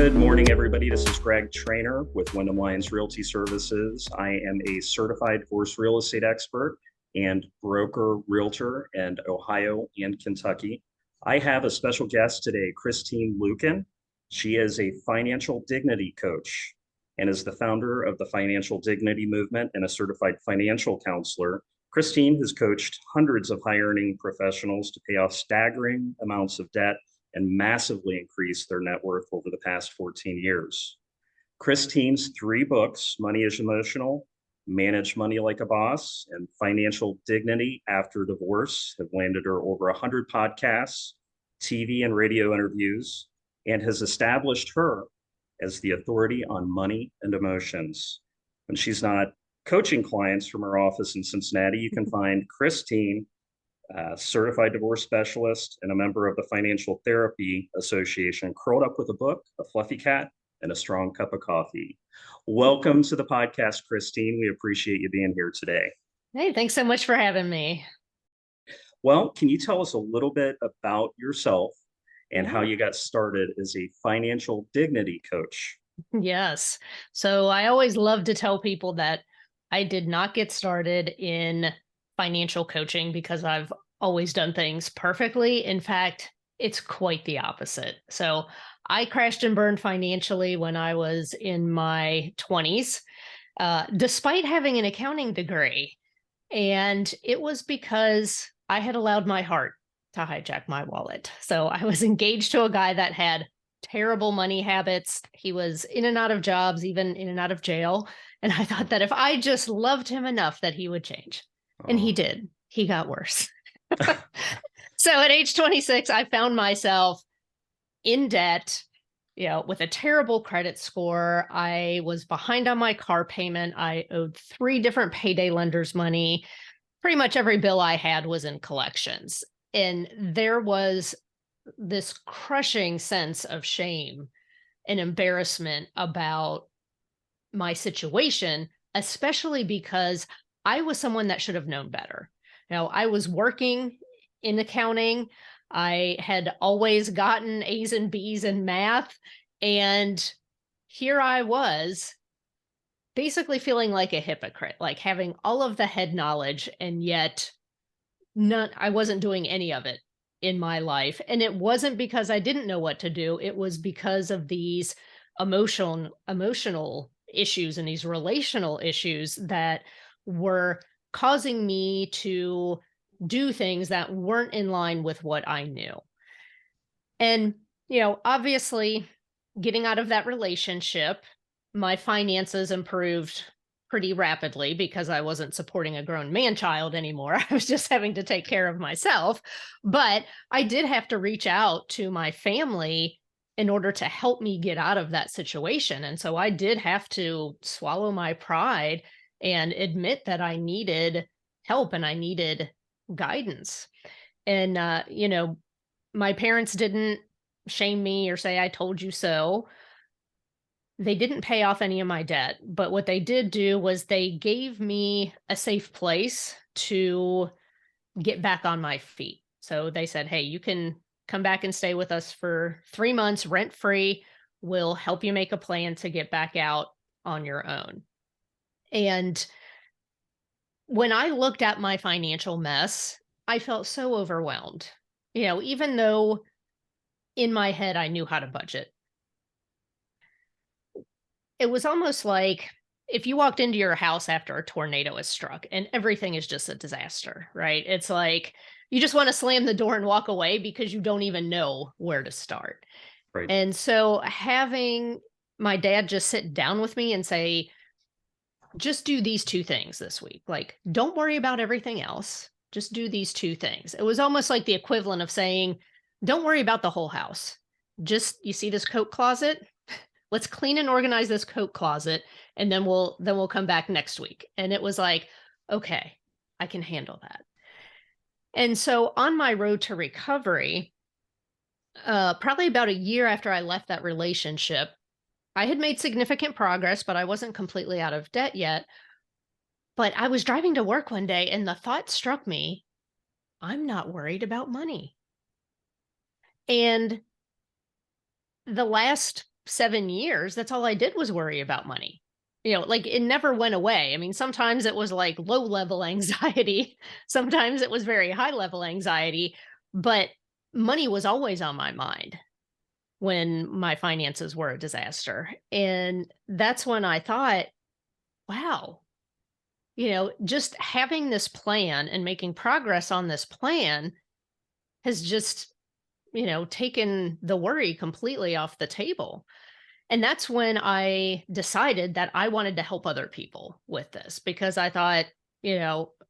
Good morning, everybody. This is Greg Traynor with Wyndham-Lyons Realty Services. I am a certified divorce real estate expert and broker realtor in Ohio and Kentucky. I have a special guest today, Christine Luken. She is a financial dignity coach and is the founder of the Financial Dignity Movement and a certified financial counselor. Christine has coached hundreds of high-earning professionals to pay off staggering amounts of debt and massively increase their net worth over the past 14 years. Christine's 3 books, Money is Emotional, Manage Money Like a Boss, and Financial Dignity After Divorce, have landed her over 100 podcasts, TV and radio interviews, and has established her as the authority on money and emotions. When she's not coaching clients from her office in Cincinnati, you can find Christine, certified divorce specialist and a member of the Financial Therapy Association, curled up with a book, a fluffy cat, and a strong cup of coffee. Welcome to the podcast, Christine. We appreciate you being here today. Hey, thanks so much for having me. Well, can you tell us a little bit about yourself and how you got started as a financial dignity coach? Yes. So I always love to tell people that I did not get started in financial coaching because I've always done things perfectly. In fact, it's quite the opposite. So I crashed and burned financially when I was in my 20s, despite having an accounting degree. And it was because I had allowed my heart to hijack my wallet. So I was engaged to a guy that had terrible money habits. He was in and out of jobs, even in and out of jail. And I thought that if I just loved him enough, that he would change. And he did. He got worse. So at age 26, I found myself in debt, with a terrible credit score. I was behind on my car payment. I owed 3 different payday lenders money. Pretty much every bill I had was in collections. And there was this crushing sense of shame and embarrassment about my situation, especially because I was someone that should have known better. I was working in accounting. I had always gotten A's and B's in math. And here I was basically feeling like a hypocrite, like having all of the head knowledge, and yet I wasn't doing any of it in my life. And it wasn't because I didn't know what to do. It was because of these emotional issues and these relational issues that were causing me to do things that weren't in line with what I knew. And, obviously getting out of that relationship, my finances improved pretty rapidly because I wasn't supporting a grown man child anymore. I was just having to take care of myself. But I did have to reach out to my family in order to help me get out of that situation. And so I did have to swallow my pride and admit that I needed help and I needed guidance. And, my parents didn't shame me or say, I told you so. They didn't pay off any of my debt, but what they did do was they gave me a safe place to get back on my feet. So they said, hey, you can come back and stay with us for 3 months rent free. We'll help you make a plan to get back out on your own. And when I looked at my financial mess, I felt so overwhelmed. Even though in my head I knew how to budget, it was almost like if you walked into your house after a tornado has struck and everything is just a disaster, right? It's like you just want to slam the door and walk away because you don't even know where to start. Right. And so having my dad just sit down with me and say, just do these 2 things this week. Like, don't worry about everything else. Just do these 2 things. It was almost like the equivalent of saying, don't worry about the whole house. Just, you see this coat closet? Let's clean and organize this coat closet, and then we'll come back next week. And it was like, okay, I can handle that. And so on my road to recovery, probably about a year after I left that relationship, I had made significant progress, but I wasn't completely out of debt yet. But I was driving to work one day and the thought struck me, I'm not worried about money. And the last 7 years, that's all I did was worry about money. Like it never went away. I mean, sometimes it was like low level anxiety, sometimes it was very high level anxiety, but money was always on my mind when my finances were a disaster. And that's when I thought, wow, just having this plan and making progress on this plan has just, taken the worry completely off the table. And that's when I decided that I wanted to help other people with this because I thought,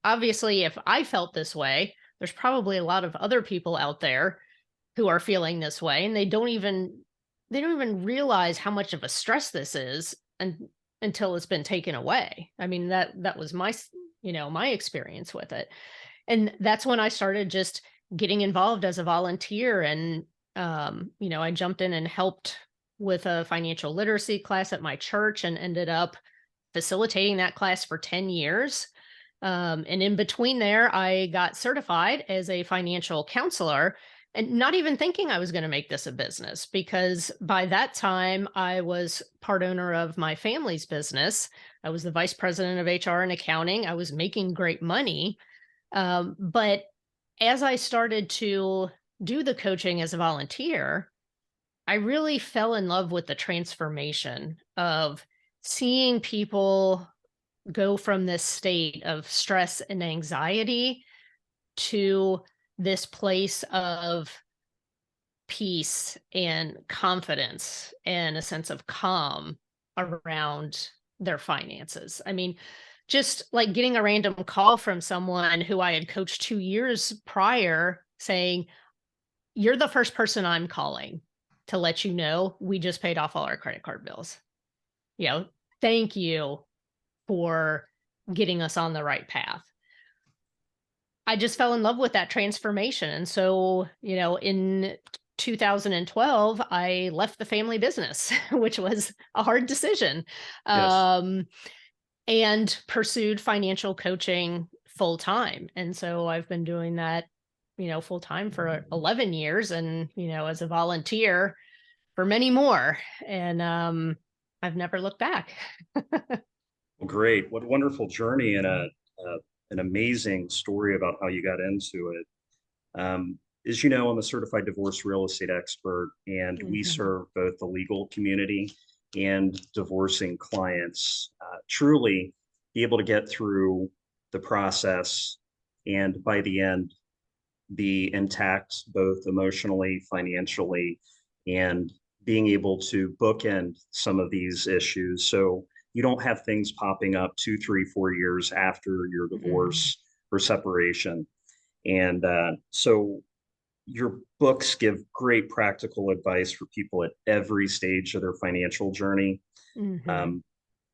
obviously, if I felt this way, there's probably a lot of other people out there who are feeling this way and they don't even realize how much of a stress this is until it's been taken away. I mean, that was my experience with it. And that's when I started just getting involved as a volunteer. And I jumped in and helped with a financial literacy class at my church and ended up facilitating that class for 10 years. And in between there, I got certified as a financial counselor and not even thinking I was going to make this a business because by that time I was part owner of my family's business. I was the vice president of HR and accounting. I was making great money. But as I started to do the coaching as a volunteer, I really fell in love with the transformation of seeing people go from this state of stress and anxiety to this place of peace and confidence and a sense of calm around their finances. I mean, just like getting a random call from someone who I had coached 2 years prior saying, "You're the first person I'm calling to let you know we just paid off all our credit card bills. You know, thank you for getting us on the right path." I just fell in love with that transformation. And so, in 2012, I left the family business, which was a hard decision, Yes. um, and pursued financial coaching full time. And so I've been doing that, full time for 11 years and, as a volunteer for many more. And I've never looked back. Well, great. What a wonderful journey and an amazing story about how you got into it. As you know, I'm a certified divorce real estate expert, and we Mhm. serve both the legal community and divorcing clients. Truly be able to get through the process and by the end be intact, both emotionally, financially, and being able to bookend some of these issues. So you don't have things popping up 2, 3, 4 years after your Mhm. divorce or separation. And so your books give great practical advice for people at every stage of their financial journey, Mhm. um,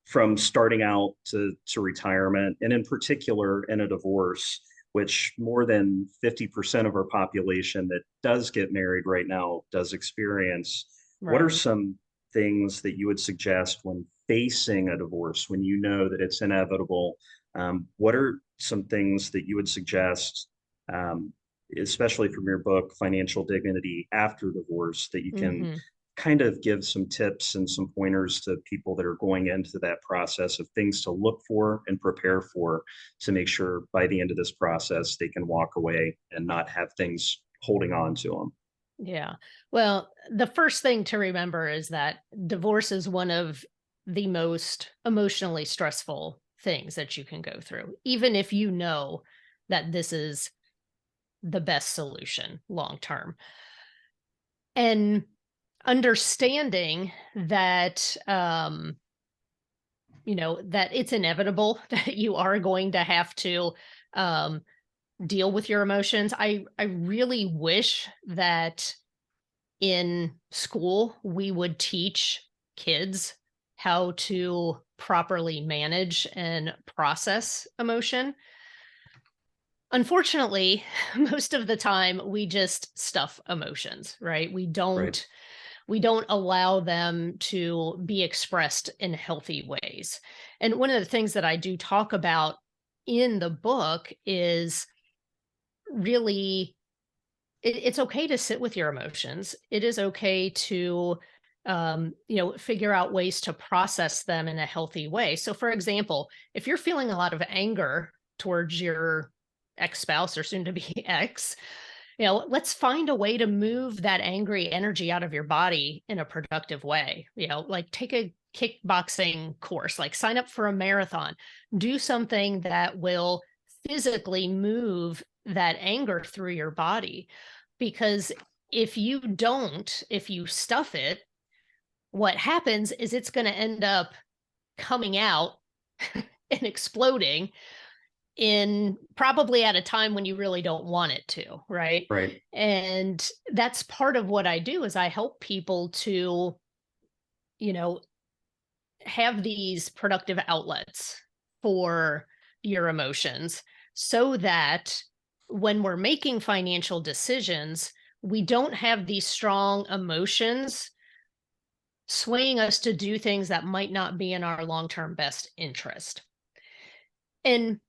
from starting out to retirement, and in particular in a divorce, which more than 50% of our population that does get married right now does experience. What are Right. some things that you would suggest when facing a divorce, when you know that it's inevitable? What are some things that you would suggest, um, especially from your book, Financial Dignity After Divorce, that you can Mhm. kind of give some tips and some pointers to people that are going into that process of things to look for and prepare for to make sure by the end of this process they can walk away and not have things holding on to them. Yeah. Well, the first thing to remember is that divorce is one of the most emotionally stressful things that you can go through, even if you know that this is the best solution long term. And understanding that, that it's inevitable that you are going to have to um, deal with your emotions. I really wish that in school, we would teach kids how to properly manage and process emotion. Unfortunately, most of the time we just stuff emotions, right? We Right. don't we don't allow them to be expressed in healthy ways. And one of the things that I do talk about in the book is really it's okay to sit with your emotions. It is okay to figure out ways to process them in a healthy way. So, for example, if you're feeling a lot of anger towards your ex-spouse or soon to be ex, let's find a way to move that angry energy out of your body in a productive way. Like take a kickboxing course, like sign up for a marathon, do something that will physically move that anger through your body. Because if you stuff it, what happens is it's going to end up coming out and exploding in probably at a time when you really don't want it to, right? Right. And that's part of what I do is I help people to, you know, have these productive outlets for your emotions so that when we're making financial decisions, we don't have these strong emotions swaying us to do things that might not be in our long-term best interest. And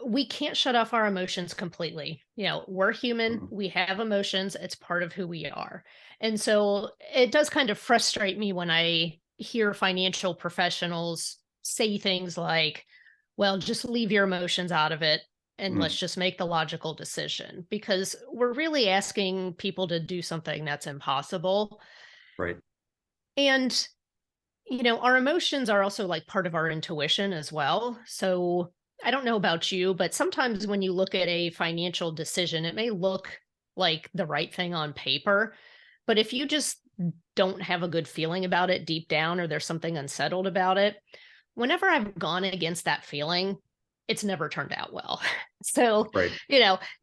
we can't shut off our emotions completely. We're human, Mhm. we have emotions, it's part of who we are. And so it does kind of frustrate me when I hear financial professionals say things like, well, just leave your emotions out of it and let's Mm. just make the logical decision, because we're really asking people to do something that's impossible. Right. And our emotions are also like part of our intuition as well. So I don't know about you, but sometimes when you look at a financial decision, it may look like the right thing on paper. But if you just don't have a good feeling about it deep down, or there's something unsettled about it, whenever I've gone against that feeling, it's never turned out well. So, Right.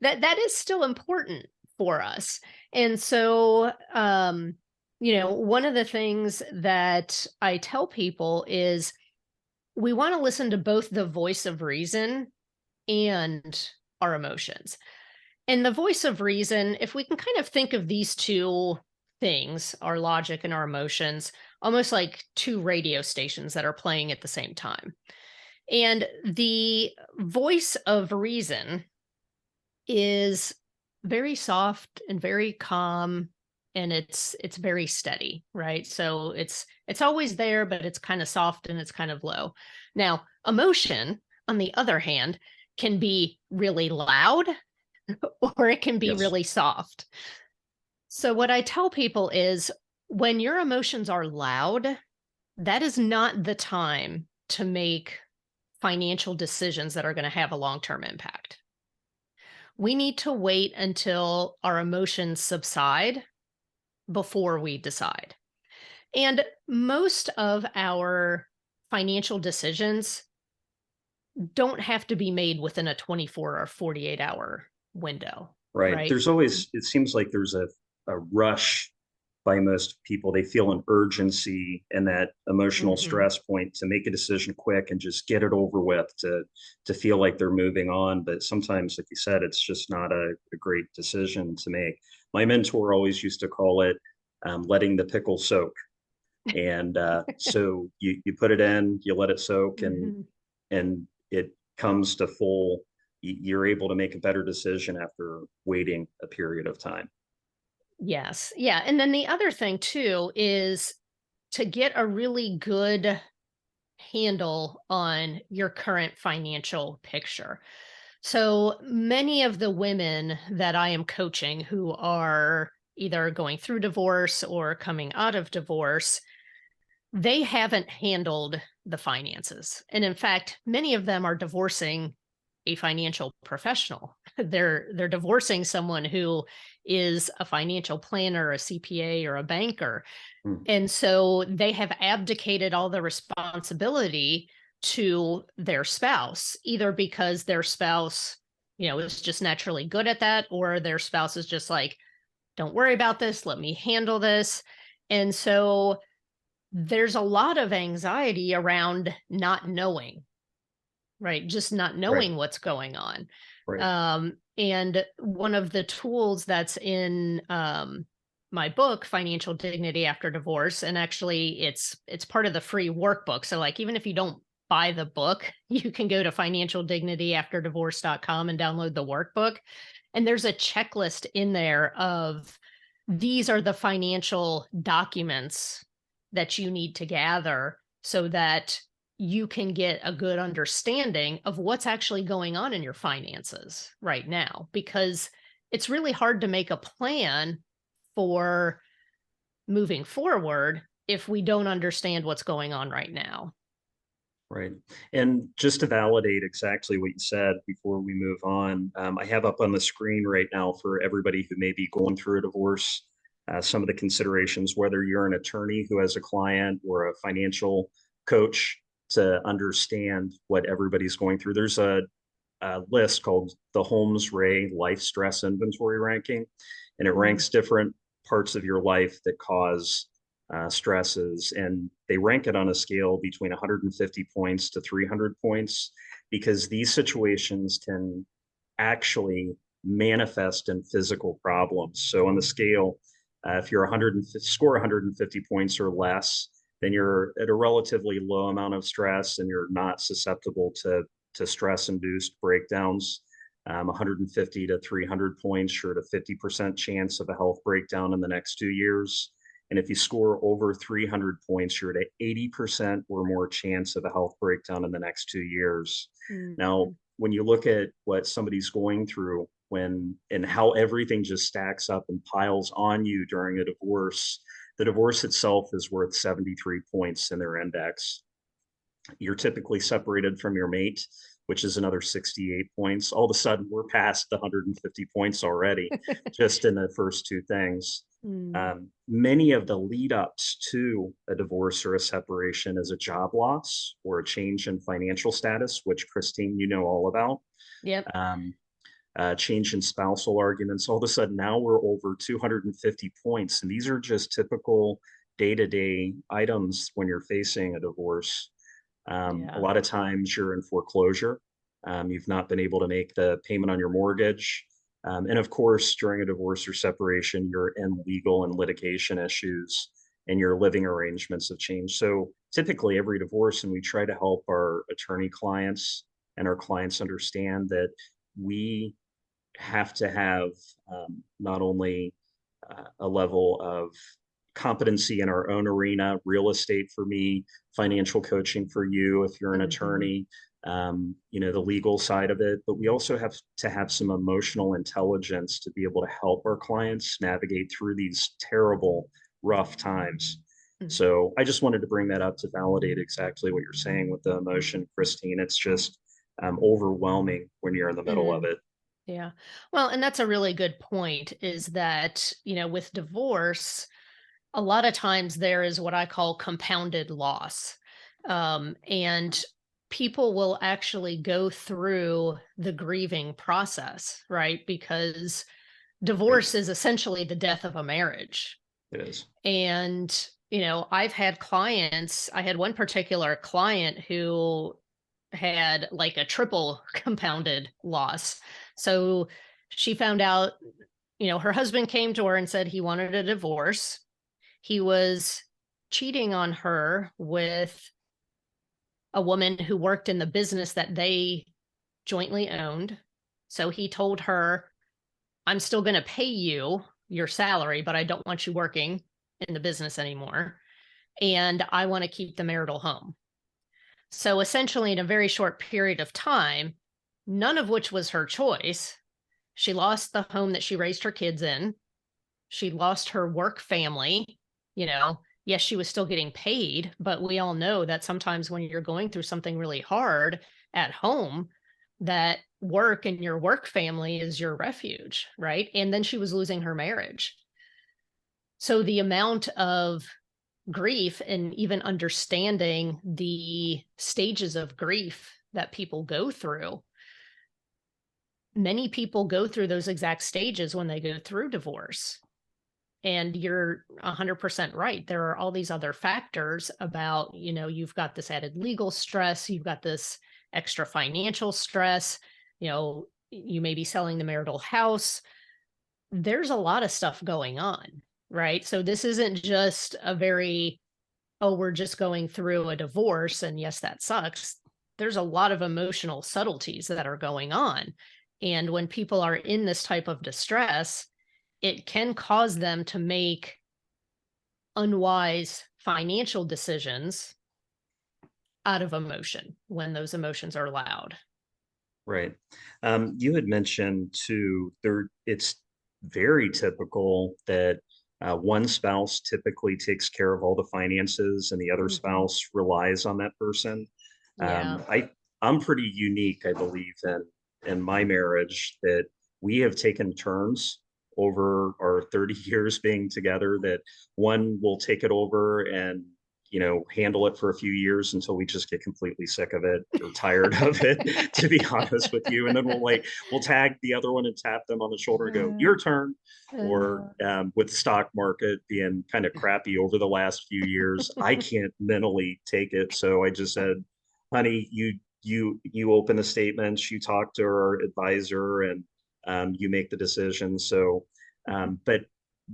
that is still important for us. And so, one of the things that I tell people is we want to listen to both the voice of reason and our emotions. And the voice of reason, if we can kind of think of these two things, our logic and our emotions, almost like two radio stations that are playing at the same time. And the voice of reason is very soft and very calm, and it's very steady, right? So it's always there, but it's kind of soft and it's kind of low. Now, emotion, on the other hand, can be really loud or it can be Yes. really soft. So what I tell people is when your emotions are loud, that is not the time to make financial decisions that are going to have a long-term impact. We need to wait until our emotions subside before we decide. And most of our financial decisions don't have to be made within a 24 or 48-hour window, Right. right? There's always, it seems like there's a rush by most people. They feel an urgency and that emotional Hmm. stress point to make a decision quick and just get it over with to feel like they're moving on. But sometimes, like you said, it's just not a great decision to make. My mentor always used to call it letting the pickle soak. And so you put it in, you let it soak, Hmm. and it comes to full. You're able to make a better decision after waiting a period of time. Yes. Yeah. And then the other thing too is to get a really good handle on your current financial picture. So many of the women that I am coaching who are either going through divorce or coming out of divorce, they haven't handled the finances. And in fact, many of them are divorcing a financial professional. They're divorcing someone who is a financial planner, a CPA, or a banker, Mm. and so they have abdicated all the responsibility to their spouse, either because their spouse, is just naturally good at that, or their spouse is just like, don't worry about this, let me handle this. And so there's a lot of anxiety around not knowing, right? Just not Right. knowing what's going on. Right. And one of the tools that's in my book, Financial Dignity After Divorce, and actually it's part of the free workbook. So like even if you don't buy the book, you can go to financialdignityafterdivorce.com and download the workbook. And there's a checklist in there of these are the financial documents that you need to gather so that you can get a good understanding of what's actually going on in your finances right now, because it's really hard to make a plan for moving forward if we don't understand what's going on right now. Right. And just to validate exactly what you said before we move on, I have up on the screen right now for everybody who may be going through a divorce, some of the considerations, whether you're an attorney who has a client or a financial coach, to understand what everybody's going through. There's a list called the Holmes Ray Life Stress Inventory Ranking, and it Mm, ranks different parts of your life that cause stresses, and they rank it on a scale between 150 points to 300 points, because these situations can actually manifest in physical problems. So on the scale, if you're 150, score 150 points or less, then you're at a relatively low amount of stress and you're not susceptible to stress induced breakdowns. 150 to 300 points, you're at a 50% chance of a health breakdown in the next 2 years. And if you score over 300 points, you're at an 80% or more chance of a health breakdown in the next 2 years. Now, mm, when you look at what somebody's going through when and how everything just stacks up and piles on you during a divorce, the divorce itself is worth 73 points in their index. You're typically separated from your mate, which is another 68 points. All of a sudden, we're past the 150 points already, just in the first two things. mm. Many of the lead ups to a divorce or a separation is a job loss or a change in financial status, which Christine, you know all about. Yep. Um, change in spousal arguments. All of a sudden, now we're over 250 points. And these are just typical day to day items when you're facing a divorce. A Yeah. lot of times you're in foreclosure. You've not been able to make the payment on your mortgage. And of course, during a divorce or separation, you're in legal and litigation issues and your living arrangements have changed. So typically every divorce, and we try to help our attorney clients and our clients understand that we have to have not only a level of competency in our own arena, real estate for me, financial coaching for you, if you're an Mhm. attorney, the legal side of it, but we also have to have some emotional intelligence to be able to help our clients navigate through these terrible, rough times. Mm. So I just wanted to bring that up to validate exactly what you're saying with the emotion, Christine. It's just overwhelming when you're in the middle of Mm. it. Yeah. Well, and that's a really good point is that, with divorce, a lot of times there is what I call compounded loss. And people will actually go through the grieving process, right? Because Right. divorce is essentially the death of a marriage. It is. And, I've had clients, I had one particular client who had like a triple compounded loss. So she found out, her husband came to her and said he wanted a divorce. He was cheating on her with a woman who worked in the business that they jointly owned. So he told her, I'm still going to pay you your salary, but I don't want you working in the business anymore. And I want to keep the marital home. So essentially, in a very short period of time, none of which was her choice, she lost the home that she raised her kids in. She lost her work family. Yes, she was still getting paid, but we all know that sometimes when you're going through something really hard at home, that work and your work family is your refuge, right? And then she was losing her marriage. So the amount of grief and even understanding the stages of grief that people go through, many people go through those exact stages when they go through divorce. And you're 100% right. There are all these other factors about, you've got this added legal stress, you've got this extra financial stress, you may be selling the marital house. There's a lot of stuff going on, right? So this isn't just a very, oh, we're just going through a divorce. And yes, that sucks. There's a lot of emotional subtleties that are going on. And when people are in this type of distress, it can cause them to make unwise financial decisions out of emotion when those emotions are loud. Right. You had mentioned too, it's very typical that one spouse typically takes care of all the finances and the other Mhm. spouse relies on that person. Yeah. I'm pretty unique, I believe, in my marriage that we have taken turns over our 30 years being together that one will take it over and handle it for a few years until we just get completely sick of it or tired of it, to be honest with you. And then we'll tag the other one and tap them on the shoulder and go, Uh, your turn. Or uh, with the stock market being kind of crappy over the last few years, I can't mentally take it. So I just said, honey, you open the statements, you talk to our advisor, and you make the decision. So, but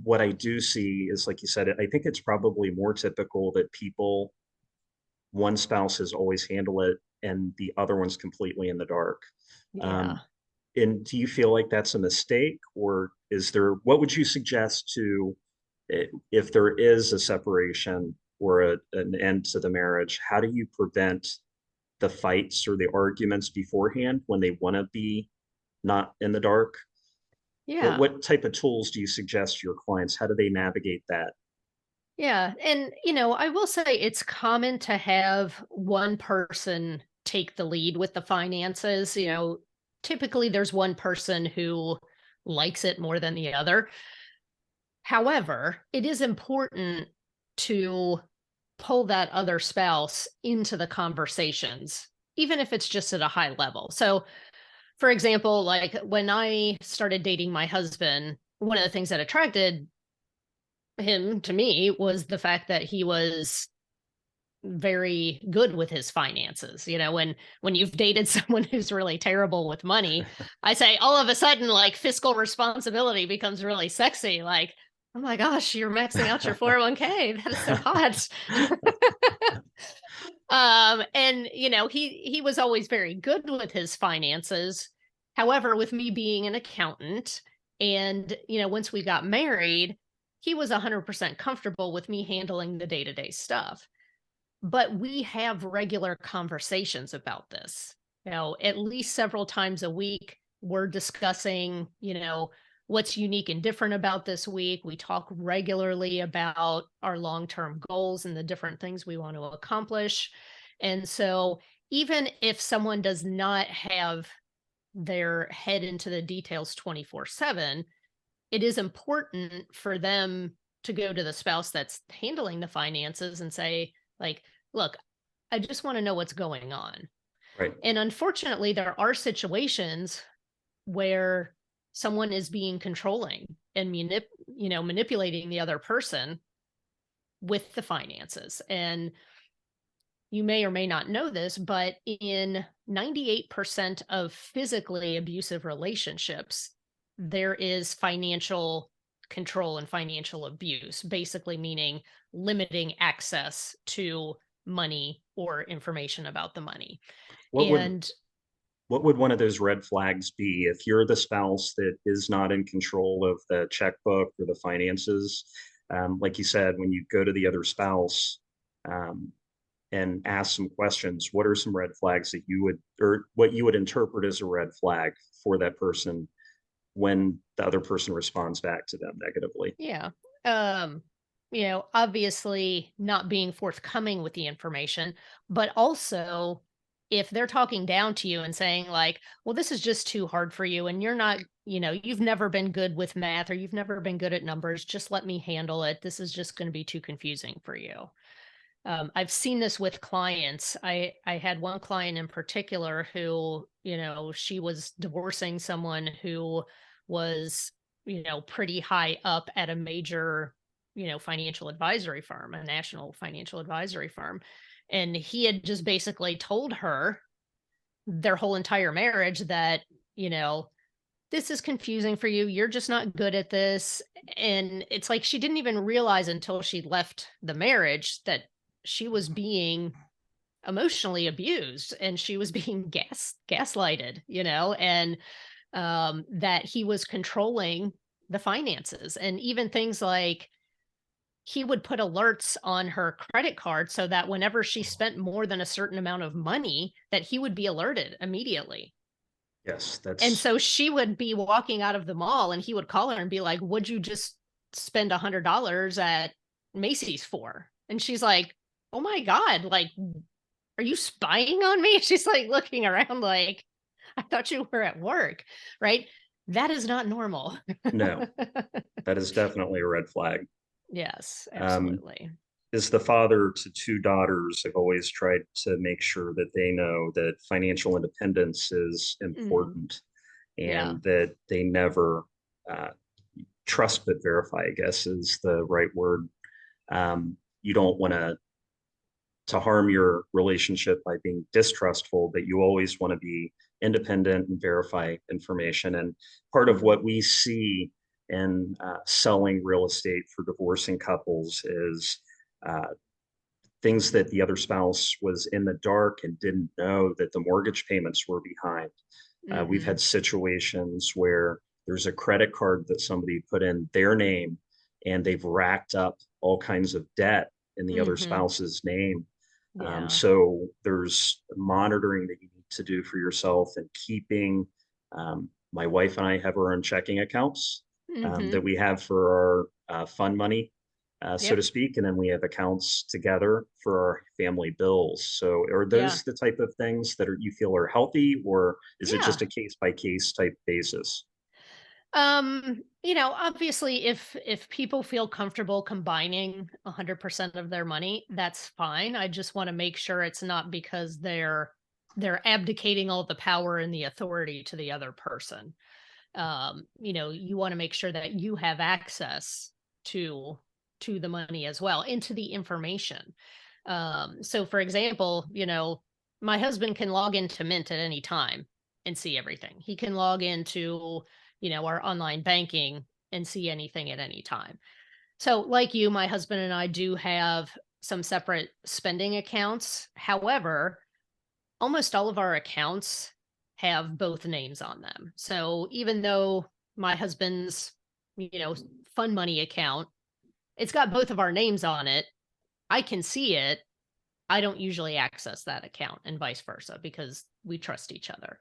what I do see is, like you said, I think it's probably more typical that one spouse has always handled it and the other one's completely in the dark. yeah. Um, and do you feel like that's a mistake, or what would you suggest if there is a separation or an end to the marriage? How do you prevent the fights or the arguments beforehand when they want to be not in the dark? What Yeah. what type of tools do you suggest to your clients? How do they navigate that? Yeah. And, I will say it's common to have one person take the lead with the finances. Typically there's one person who likes it more than the other. However, it is important to pull that other spouse into the conversations, even if it's just at a high level. So, for example, like when I started dating my husband, one of the things that attracted him to me was the fact that he was very good with his finances. When you've dated someone who's really terrible with money, I say all of a sudden like fiscal responsibility becomes really sexy. Like, oh my gosh, you're maxing out your 401k. That is so hot. And he was always very good with his finances. However, with me being an accountant and once we got married, he was 100% comfortable with me handling the day-to-day stuff. But we have regular conversations about this. At least several times a week, we're discussing, what's unique and different about this week. We talk regularly about our long term goals and the different things we want to accomplish. And so, even if someone does not have their head into the details 24/7, it is important for them to go to the spouse that's handling the finances and say, like, look, I just want to know what's going on. Right. And unfortunately, there are situations where someone is being controlling and manipulating the other person with the finances. And you may or may not know this, but in 98% of physically abusive relationships, there is financial control and financial abuse, basically meaning limiting access to money or information about the money. What would And what would one of those red flags be if you're the spouse that is not in control of the checkbook or the finances? Like you said, when you go to the other spouse um, and ask some questions, what are some red flags that or what you would interpret as a red flag for that person when the other person responds back to them negatively? yeah, um, obviously not being forthcoming with the information, but also if they're talking down to you and saying like, well, this is just too hard for you and you're not, you've never been good with math or you've never been good at numbers, just let me handle it. This is just going to be too confusing for you. I've seen this with clients. I had one client in particular who, she was divorcing someone who was, pretty high up at a major, financial advisory firm, a national financial advisory firm. And he had just basically told her their whole entire marriage that, you know, this is confusing for you. You're just not good at this. And it's like she didn't even realize until she left the marriage that she was being emotionally abused and she was being gaslighted, and that he was controlling the finances and even things like he would put alerts on her credit card so that whenever she Oh, spent more than a certain amount of money, that he would be alerted immediately. yes, And that's so she would be walking out of the mall and he would call her and be like, "Would you just spend $100 at Macy's for?" And she's like, "Oh my God, like, are you spying on me?" She's like looking around like, "I thought you were at work." Right? That is not normal. no, that is definitely a red flag. Yes, Um, absolutely. as the father to two daughters, I've always tried to make sure that they know that financial independence is Mhm. important Yeah. and that they never uh, trust but verify, I guess is the right word. You don't want to harm your relationship by being distrustful, but you always want to be independent and verify information. And part of Mhm. what we see in selling real estate for divorcing couples is uh, things that the other spouse was in the dark and didn't know that the mortgage payments were behind. We've Mhm. had situations where there's a credit card that somebody put in their name and they've racked up all kinds of debt in the other Mhm. spouse's name. Yeah. So there's monitoring that you need to do for yourself and keeping. My wife and I have our own checking accounts that Mhm. we have for our fund money, so to Yep. speak, and then we have accounts together for our family bills. So are Yeah. those the type of things that you feel are healthy, or is it Yeah. just a case by case type basis? Obviously if people feel comfortable combining 100% of their money, that's fine. I just want to make sure it's not because they're abdicating all the power and the authority to the other person. You want to make sure that you have access to to the money as well and to the information. So for example, my husband can log into Mint at any time and see everything. He can log into, our online banking and see anything at any time. So like you, my husband and I do have some separate spending accounts. However, almost all of our accounts have both names on them. So even though my husband's, you know, fun money account, it's got both of our names on it, I can see it. I don't usually access that account and vice versa because we trust each other.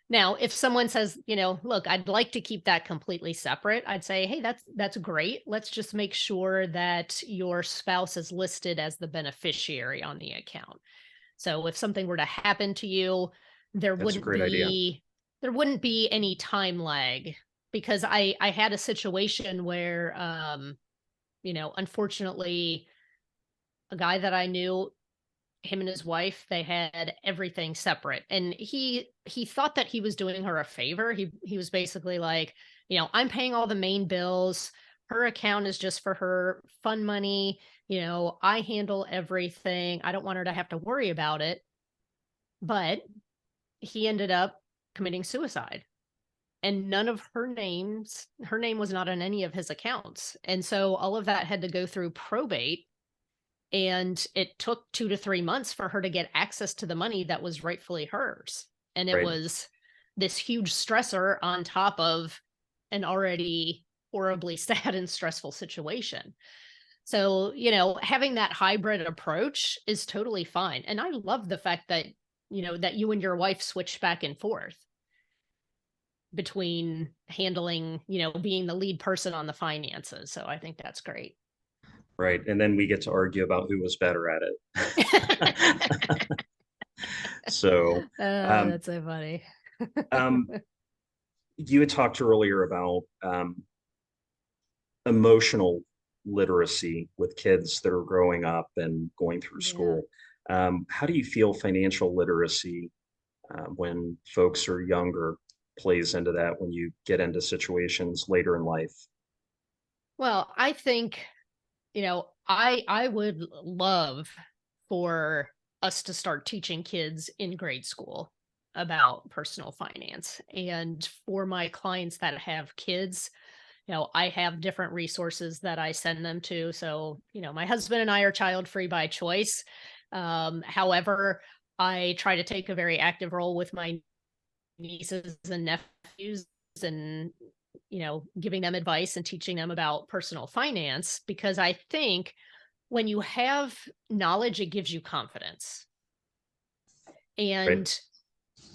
Now, if someone says, look, I'd like to keep that completely separate, I'd say, hey, that's great. Let's just make sure that your spouse is listed as the beneficiary on the account. So if something were to happen to you, there That's a wouldn't great idea. be there wouldn't be any time lag because I had a situation where unfortunately a guy that I knew, him and his wife, they had everything separate. And he thought that he was doing her a favor. He was basically like, I'm paying all the main bills. Her account is just for her fun money. I handle everything. I don't want her to have to worry about it. But he ended up committing suicide. And none of her name was not on any of his accounts. And so all of that had to go through probate. And it took 2 to 3 months for her to get access to the money that was rightfully hers. And it Right. was this huge stressor on top of an already horribly sad and stressful situation. So, having that hybrid approach is totally fine. And I love the fact that, that you and your wife switch back and forth between handling, being the lead person on the finances. So I think that's great. Right. And then we get to argue about who was better at it. So, um, That's so funny. um, you had talked earlier about emotional literacy with kids that are growing up and going through Yeah. school. How do you feel financial literacy when folks are younger plays into that when you get into situations later in life? Well, I think, I would love for us to start teaching kids in grade school about personal finance. And for my clients that have kids, I have different resources that I send them to. So, my husband and I are child free by choice. However, I try to take a very active role with my nieces and nephews and giving them advice and teaching them about personal finance, because I think when you have knowledge, it gives you confidence. Right. And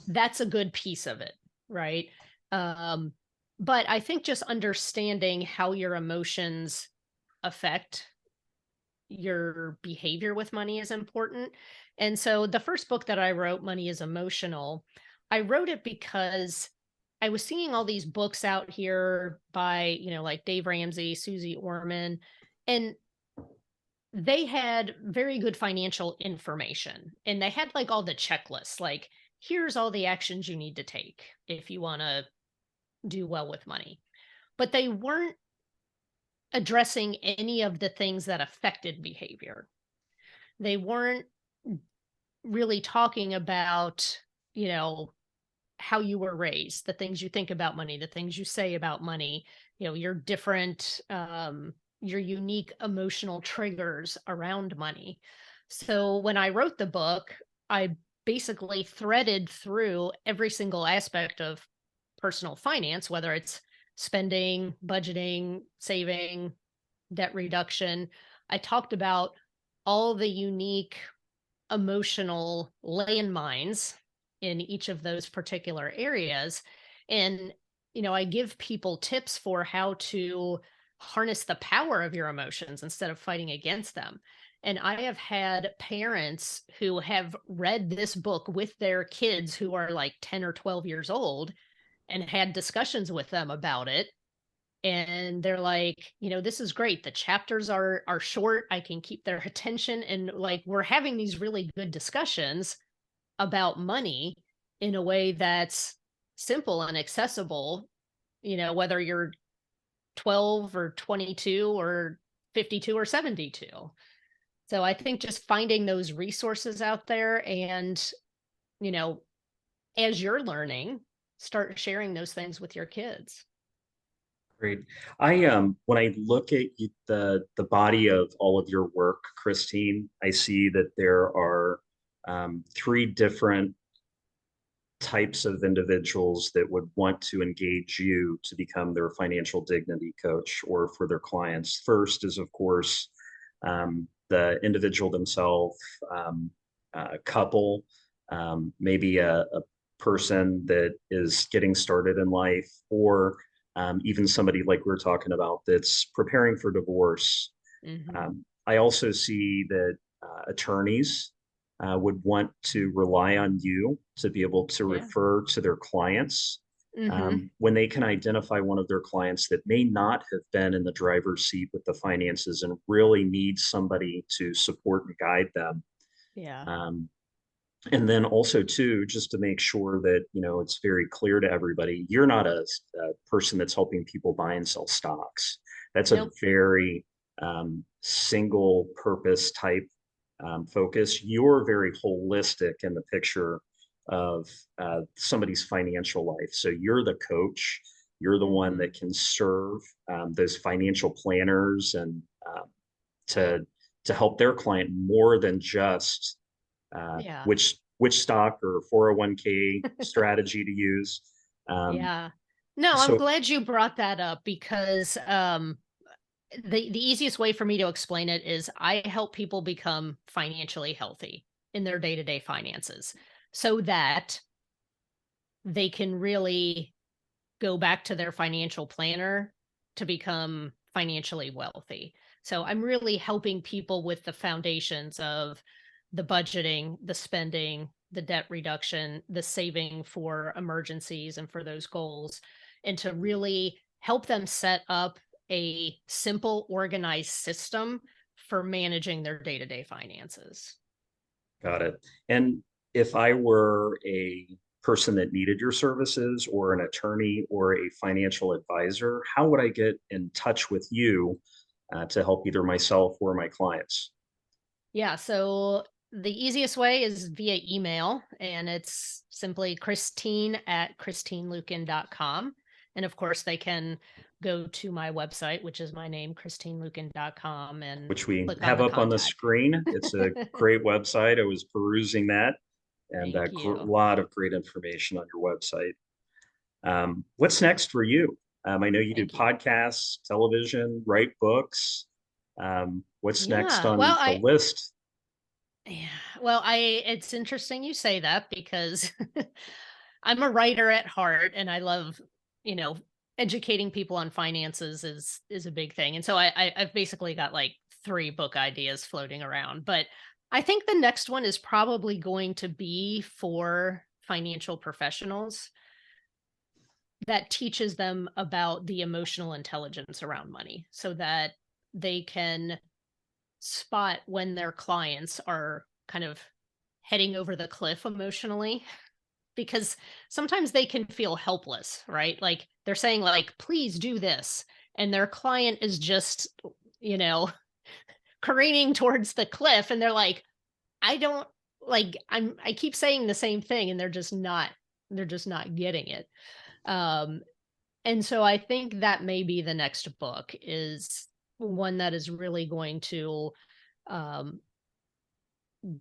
that's a good piece of it, right? Um, but I think just understanding how your emotions affect your behavior with money is important. And so the first book that I wrote, Money is Emotional, I wrote it because I was seeing all these books out here by, like Dave Ramsey, Susie Orman, and they had very good financial information. And they had like all the checklists, like, here's all the actions you need to take if you want to do well with money. But they weren't addressing any of the things that affected behavior. They weren't really talking about, you know, how you were raised, the things you think about money, the things you say about money, your different, your unique emotional triggers around money. So when I wrote the book, I basically threaded through every single aspect of personal finance, whether it's spending, budgeting, saving, debt reduction. I talked about all the unique emotional landmines in each of those particular areas. And, I give people tips for how to harness the power of your emotions instead of fighting against them. And I have had parents who have read this book with their kids who are like 10 or 12 years old and had discussions with them about it, and they're like, this is great, the chapters are short, I can keep their attention, and like we're having these really good discussions about money in a way that's simple and accessible, whether you're 12 or 22 or 52 or 72. So I think just finding those resources out there, and you know as you're learning, start sharing those things with your kids. Great. When I look at the body of all of your work, Christine, I see that there are three different types of individuals that would want to engage you to become their financial dignity coach or for their clients. First is, of course, the individual themselves, a couple, maybe a person that is getting started in life, or even somebody like we're talking about that's preparing for divorce. Hmm. I also see that attorneys would want to rely on you to be able to Yeah. refer to their clients Hmm. when they can identify one of their clients that may not have been in the driver's seat with the finances and really needs somebody to support and guide them. Yeah. Um, and then also too, just to make sure that it's very clear to everybody, you're not a person that's helping people buy and sell stocks. That's a Nope. very single purpose type focus. You're very holistic in the picture of somebody's financial life. So you're the coach. You're the one Hmm. that can serve those financial planners and to to help their client more than just Yeah. which stock or 401k strategy to use. Um, Yeah. No, I'm so glad you brought that up, because the easiest way for me to explain it is I help people become financially healthy in their day-to-day finances so that they can really go back to their financial planner to become financially wealthy. So I'm really helping people with the foundations of the budgeting, the spending, the debt reduction, the saving for emergencies and for those goals, and to really help them set up a simple, organized system for managing their day to day finances. got it. And if I were a person that needed your services or an attorney or a financial advisor, how would I get in touch with you to help either myself or my clients? Yeah, so the easiest way is via email, and it's simply Christine@ChristineLuken.com. And of course, they can go to my website, which is my name, ChristineLuken.com, and Which we click on have the up on the contact. screen. It's a great website. I was perusing that, and a Thank you. lot of great information on your website. What's next for you? I know you do Thank you. podcasts, television, write books. What's next Yeah. Well, on the list? yeah. Well, it's interesting you say that because I'm a writer at heart and I love, you know, educating people on finances is a big thing. And so I've basically got like 3 book ideas floating around. But I think the next one is probably going to be for financial professionals that teaches them about the emotional intelligence around money so that they can spot when their clients are kind of heading over the cliff emotionally, because sometimes they can feel helpless, right? Like they're saying like please do this and their client is just, you know, careening towards the cliff and they're like I don't I keep saying the same thing and they're just not getting it. Um and so I think that may be the next book is one that is really going to um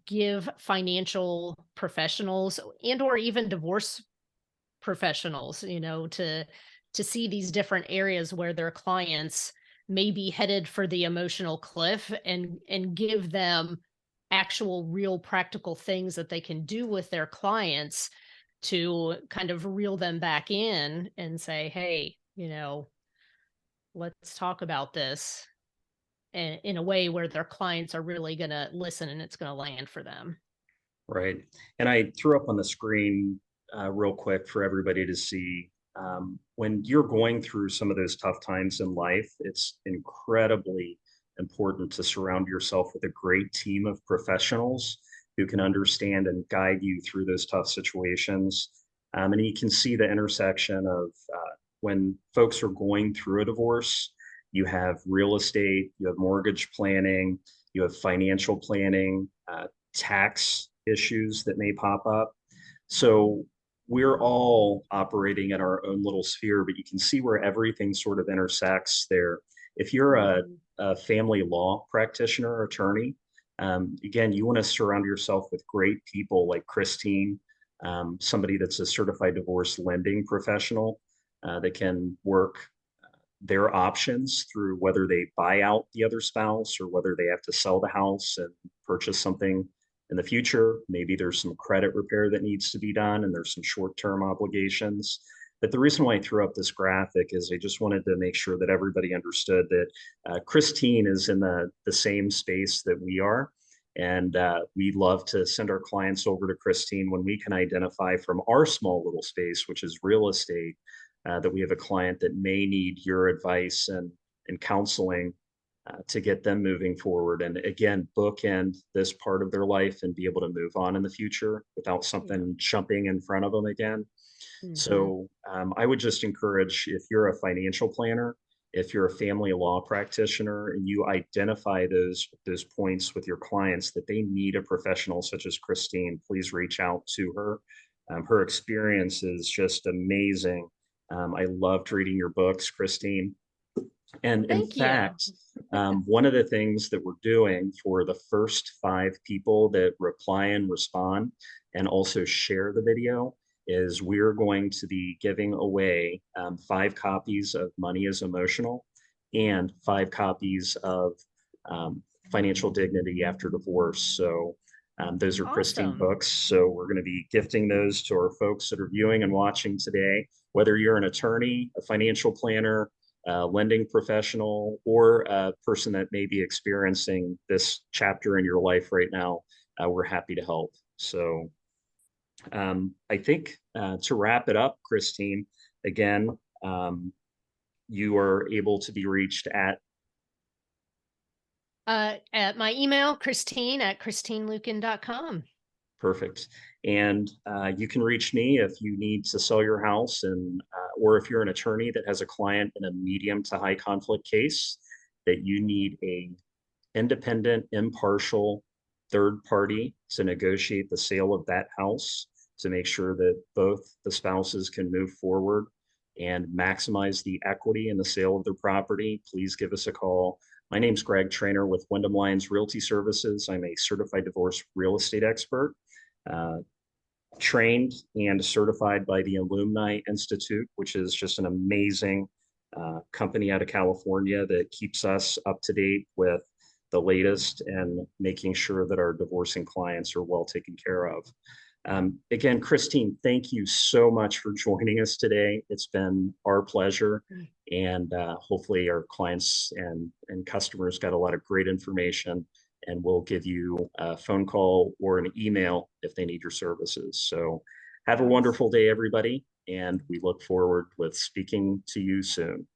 give financial professionals and or even divorce professionals, you know, to see these different areas where their clients may be headed for the emotional cliff and give them actual real practical things that they can do with their clients to kind of reel them back in and say, "Hey, you know, let's talk about this." In a way where their clients are really going to listen and it's going to land for them. Right. And I threw up on the screen real quick for everybody to see. When you're going through some of those tough times in life, it's incredibly important to surround yourself with a great team of professionals who can understand and guide you through those tough situations. And you can see the intersection of when folks are going through a divorce, you have real estate, you have mortgage planning, you have financial planning, tax issues that may pop up. So we're all operating in our own little sphere, but you can see where everything sort of intersects there. If you're Mhm. a family law practitioner or attorney, again, you want to surround yourself with great people like Christine, somebody that's a certified divorce lending professional that can work their options through whether they buy out the other spouse or whether they have to sell the house and purchase something in the future. Maybe there's some credit repair that needs to be done and there's some short-term obligations. But the reason why I threw up this graphic is I just wanted to make sure that everybody understood that Christine is in the same space that we are. And we love to send our clients over to Christine when we can identify from our small little space, which is real estate, that we have a client that may need your advice and counseling to get them moving forward. And again, bookend this part of their life and be able to move on in the future without Yeah. something jumping in front of them again. Mhm. So I would just encourage if you're a financial planner, if you're a family law practitioner and you identify those points with your clients that they need a professional such as Christine, please reach out to her. Her experience is just amazing. I loved reading your books, Christine. And in Thank you. fact, one of the things that we're doing for the first 5 people that reply and respond and also share the video is we're going to be giving away 5 copies of Money is Emotional and 5 copies of um, Financial Dignity After Divorce. So those are Christine Awesome. books. So we're going to be gifting those to our folks that are viewing and watching today. Whether you're an attorney, a financial planner, lending professional, or a person that may be experiencing this chapter in your life right now, we're happy to help. So I think to wrap it up, Christine, again, you are able to be reached at At my email, Christine at christineluken.com. Perfect. And you can reach me if you need to sell your house and or if you're an attorney that has a client in a medium to high conflict case that you need a independent, impartial third party to negotiate the sale of that house to make sure that both the spouses can move forward and maximize the equity in the sale of their property, please give us a call. My name's Greg Traynor with Wyndham-Lyons Realty Services. I'm a certified divorce real estate expert, uh, trained and certified by the Alumni Institute, which is just an amazing company out of California that keeps us up to date with the latest and making sure that our divorcing clients are well taken care of. Again, Christine, thank you so much for joining us today. It's been our pleasure. And hopefully our clients and customers got a lot of great information, and we'll give you a phone call or an email if they need your services. So have a wonderful day, everybody. And we look forward with speaking to you soon.